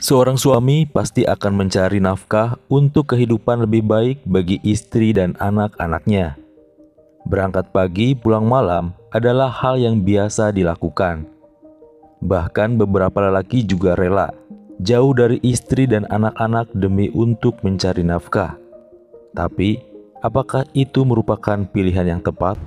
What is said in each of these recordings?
Seorang suami pasti akan mencari nafkah untuk kehidupan lebih baik bagi istri dan anak-anaknya. Berangkat pagi pulang malam adalah hal yang biasa dilakukan. Bahkan beberapa lelaki juga rela jauh dari istri dan anak-anak demi untuk mencari nafkah. Tapi, apakah itu merupakan pilihan yang tepat?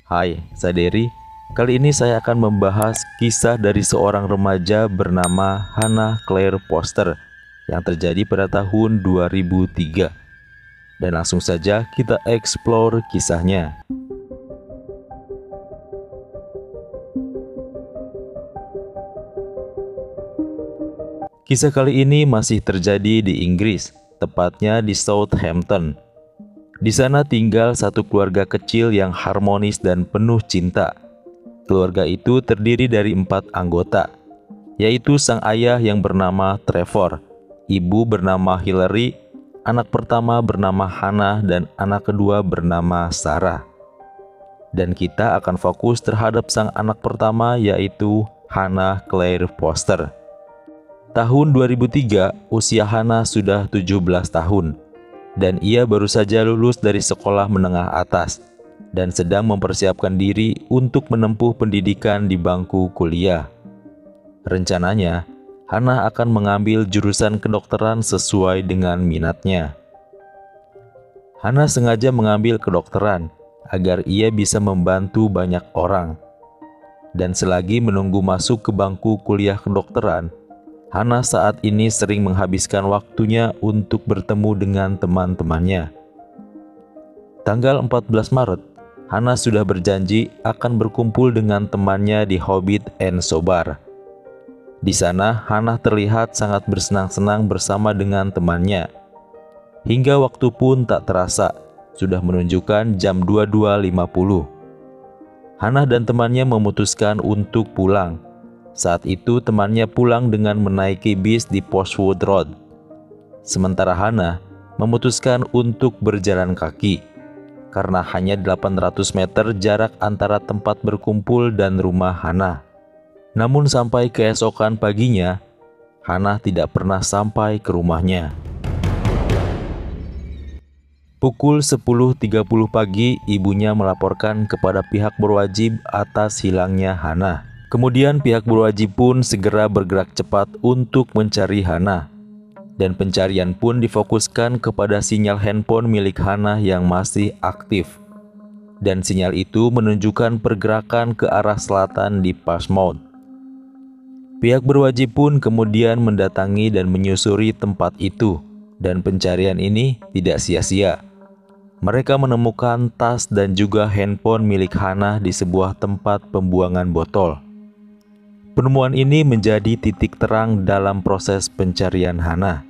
Hai, saya Dery. Kali ini saya akan membahas kisah dari seorang remaja bernama Hannah Claire Foster yang terjadi pada tahun 2003. Dan langsung saja kita explore kisahnya. Kisah kali ini masih terjadi di Inggris, tepatnya di Southampton. Di sana tinggal satu keluarga kecil yang harmonis dan penuh cinta. Keluarga itu terdiri dari 4 anggota, yaitu sang ayah yang bernama Trevor, ibu bernama Hillary, anak pertama bernama Hannah, dan anak kedua bernama Sarah. Dan kita akan fokus terhadap sang anak pertama, yaitu Hannah Claire Foster. Tahun 2003, usia Hannah sudah 17 tahun, dan ia baru saja lulus dari sekolah menengah atas dan sedang mempersiapkan diri untuk menempuh pendidikan di bangku kuliah. Rencananya, Hannah akan mengambil jurusan kedokteran sesuai dengan minatnya. Hannah sengaja mengambil kedokteran agar ia bisa membantu banyak orang. Dan selagi menunggu masuk ke bangku kuliah kedokteran, Hannah saat ini sering menghabiskan waktunya untuk bertemu dengan teman-temannya. Tanggal 14 Maret, Hannah sudah berjanji akan berkumpul dengan temannya di Hobbit and Sobar. Di sana, Hannah terlihat sangat bersenang-senang bersama dengan temannya. Hingga waktu pun tak terasa, sudah menunjukkan jam 22.50. Hannah dan temannya memutuskan untuk pulang. Saat itu temannya pulang dengan menaiki bis di Postwood Road. Sementara Hannah memutuskan untuk berjalan kaki, karena hanya 800 meter jarak antara tempat berkumpul dan rumah Hannah. Namun sampai keesokan paginya, Hannah tidak pernah sampai ke rumahnya. Pukul 10.30 pagi, ibunya melaporkan kepada pihak berwajib atas hilangnya Hannah. Kemudian pihak berwajib pun segera bergerak cepat untuk mencari Hannah. Dan pencarian pun difokuskan kepada sinyal handphone milik Hannah yang masih aktif. Dan sinyal itu menunjukkan pergerakan ke arah selatan di Portsmouth. Pihak berwajib pun kemudian mendatangi dan menyusuri tempat itu. Dan pencarian ini tidak sia-sia. Mereka menemukan tas dan juga handphone milik Hannah di sebuah tempat pembuangan botol. Penemuan ini menjadi titik terang dalam proses pencarian Hannah.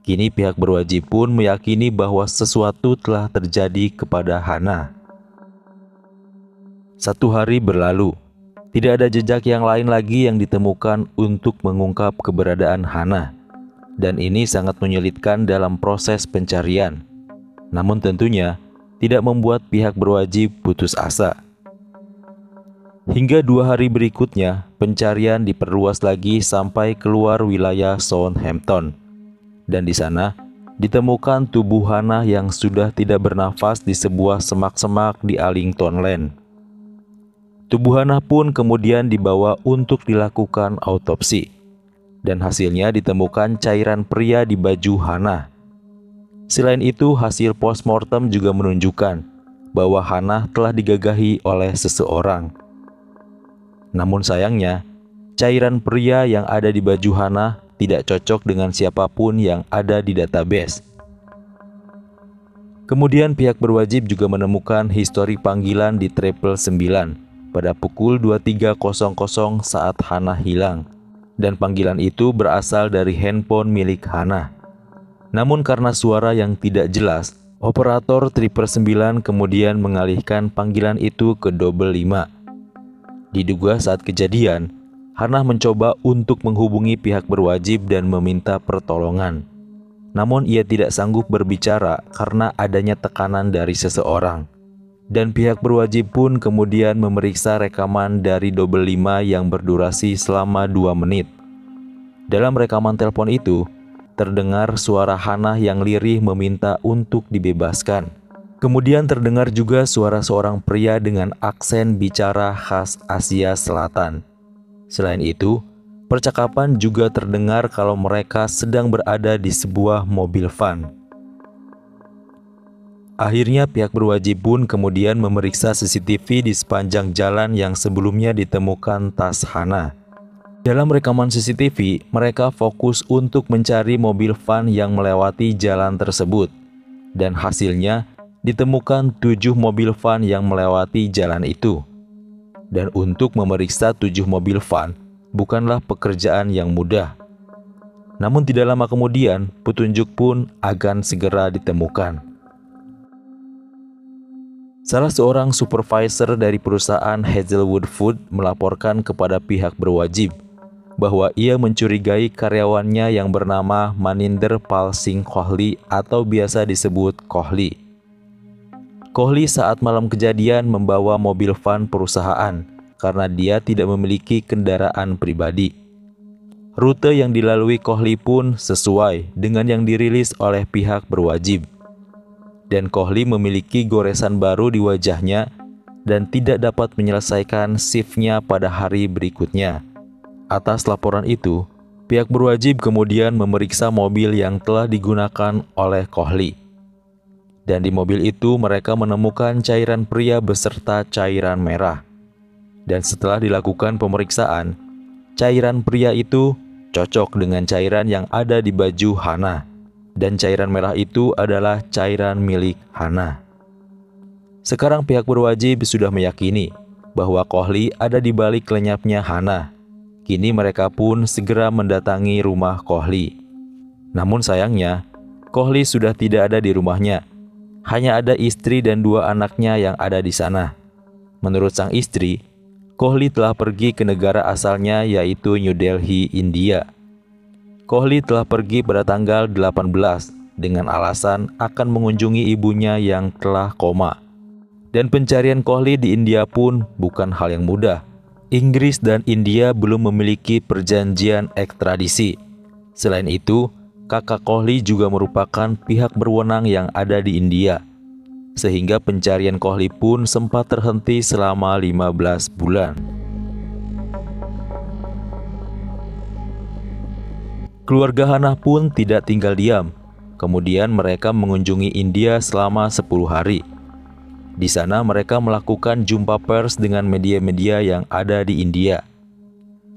Kini pihak berwajib pun meyakini bahwa sesuatu telah terjadi kepada Hannah. 1 hari berlalu. Tidak ada jejak yang lain lagi yang ditemukan untuk mengungkap keberadaan Hannah. Dan ini sangat menyulitkan dalam proses pencarian. Namun tentunya tidak membuat pihak berwajib putus asa. Hingga 2 hari berikutnya, pencarian diperluas lagi sampai keluar wilayah Southampton. Dan di sana, ditemukan tubuh Hannah yang sudah tidak bernafas di sebuah semak-semak di Allington Lane. Tubuh Hannah pun kemudian dibawa untuk dilakukan autopsi. Dan hasilnya ditemukan cairan pria di baju Hannah. Selain itu, hasil postmortem juga menunjukkan bahwa Hannah telah digagahi oleh seseorang. Namun sayangnya, cairan pria yang ada di baju Hannah tidak cocok dengan siapapun yang ada di database. Kemudian pihak berwajib juga menemukan histori panggilan di 999 pada pukul 23.00 saat Hannah hilang. Dan panggilan itu berasal dari handphone milik Hannah. Namun karena suara yang tidak jelas, operator 999 kemudian mengalihkan panggilan itu ke 555. Diduga saat kejadian, Hannah mencoba untuk menghubungi pihak berwajib dan meminta pertolongan. Namun ia tidak sanggup berbicara karena adanya tekanan dari seseorang. Dan pihak berwajib pun kemudian memeriksa rekaman dari double 5 yang berdurasi selama 2 menit. Dalam rekaman telepon itu, terdengar suara Hana yang lirih meminta untuk dibebaskan. Kemudian terdengar juga suara seorang pria dengan aksen bicara khas Asia Selatan. Selain itu, percakapan juga terdengar kalau mereka sedang berada di sebuah mobil van. Akhirnya pihak berwajib pun kemudian memeriksa CCTV di sepanjang jalan yang sebelumnya ditemukan tas Hana. Dalam rekaman CCTV, mereka fokus untuk mencari mobil van yang melewati jalan tersebut. Dan hasilnya, ditemukan 7 mobil van yang melewati jalan itu. Dan untuk memeriksa 7 mobil van, bukanlah pekerjaan yang mudah. Namun tidak lama kemudian, petunjuk pun akan segera ditemukan. Salah seorang supervisor dari perusahaan Hazelwood Food melaporkan kepada pihak berwajib bahwa ia mencurigai karyawannya yang bernama Maninder Pal Singh Kohli atau biasa disebut Kohli. Kohli saat malam kejadian membawa mobil van perusahaan karena dia tidak memiliki kendaraan pribadi. Rute yang dilalui Kohli pun sesuai dengan yang dirilis oleh pihak berwajib. Dan Kohli memiliki goresan baru di wajahnya dan tidak dapat menyelesaikan shiftnya pada hari berikutnya. Atas laporan itu, pihak berwajib kemudian memeriksa mobil yang telah digunakan oleh Kohli. Dan di mobil itu mereka menemukan cairan pria beserta cairan merah. Dan setelah dilakukan pemeriksaan, cairan pria itu cocok dengan cairan yang ada di baju Hana. Dan cairan merah itu adalah cairan milik Hana. Sekarang pihak berwajib sudah meyakini bahwa Kohli ada di balik lenyapnya Hana. Kini mereka pun segera mendatangi rumah Kohli. Namun sayangnya, Kohli sudah tidak ada di rumahnya. Hanya ada istri dan 2 anaknya yang ada di sana. Menurut sang istri, Kohli telah pergi ke negara asalnya yaitu New Delhi, India. Kohli telah pergi pada tanggal 18 dengan alasan akan mengunjungi ibunya yang telah koma. Dan pencarian Kohli di India pun bukan hal yang mudah. Inggris dan India belum memiliki perjanjian ekstradisi. Selain itu, kakak Kohli juga merupakan pihak berwenang yang ada di India. Sehingga pencarian Kohli pun sempat terhenti selama 15 bulan. Keluarga Hana pun tidak tinggal diam. Kemudian mereka mengunjungi India selama 10 hari. Di sana mereka melakukan jumpa pers dengan media-media yang ada di India.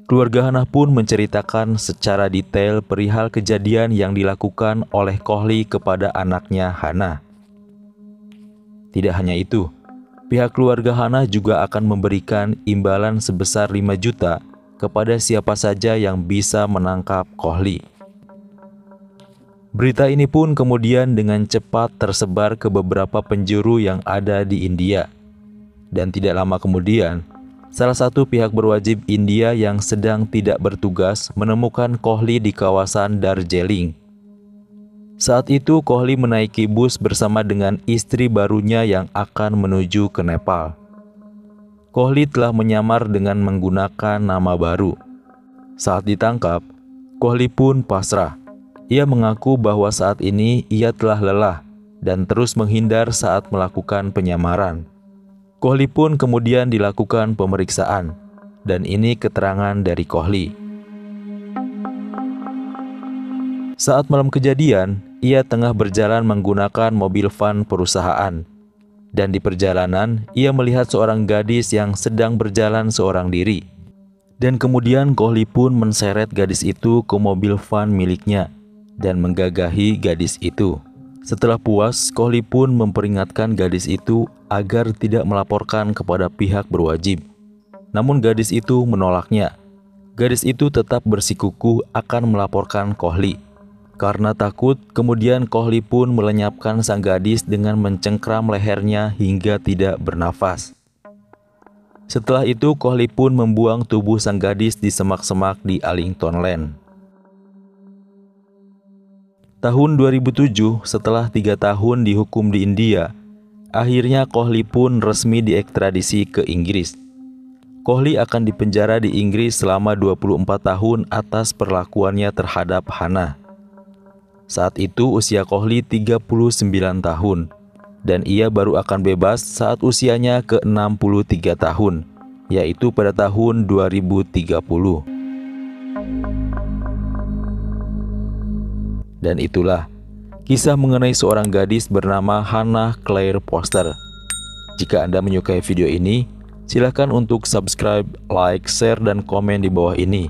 Keluarga Hana pun menceritakan secara detail perihal kejadian yang dilakukan oleh Kohli kepada anaknya Hana. Tidak hanya itu, pihak keluarga Hana juga akan memberikan imbalan sebesar 5 juta kepada siapa saja yang bisa menangkap Kohli. Berita ini pun kemudian dengan cepat tersebar ke beberapa penjuru yang ada di India. Dan tidak lama kemudian, salah satu pihak berwajib India yang sedang tidak bertugas menemukan Kohli di kawasan Darjeeling. Saat itu Kohli menaiki bus bersama dengan istri barunya yang akan menuju ke Nepal. Kohli telah menyamar dengan menggunakan nama baru. Saat ditangkap, Kohli pun pasrah. Ia mengaku bahwa saat ini ia telah lelah dan terus menghindar saat melakukan penyamaran. Kohli pun kemudian dilakukan pemeriksaan, dan ini keterangan dari Kohli. Saat malam kejadian, ia tengah berjalan menggunakan mobil van perusahaan. Dan di perjalanan, ia melihat seorang gadis yang sedang berjalan seorang diri. Dan kemudian Kohli pun menseret gadis itu ke mobil van miliknya dan menggagahi gadis itu. Setelah puas, Kohli pun memperingatkan gadis itu agar tidak melaporkan kepada pihak berwajib. Namun gadis itu menolaknya. Gadis itu tetap bersikukuh akan melaporkan Kohli. Karena takut, kemudian Kohli pun melenyapkan sang gadis dengan mencengkram lehernya hingga tidak bernafas. Setelah itu, Kohli pun membuang tubuh sang gadis di semak-semak di Allington Land. Tahun 2007, setelah 3 tahun dihukum di India, akhirnya Kohli pun resmi diekstradisi ke Inggris. Kohli akan dipenjara di Inggris selama 24 tahun atas perlakuannya terhadap Hana. Saat itu usia Kohli 39 tahun dan ia baru akan bebas saat usianya ke-63 tahun, yaitu pada tahun 2030. Dan itulah kisah mengenai seorang gadis bernama Hannah Claire Foster. Jika Anda menyukai video ini, silakan untuk subscribe, like, share, dan komen di bawah ini.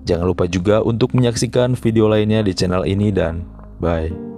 Jangan lupa juga untuk menyaksikan video lainnya di channel ini dan bye.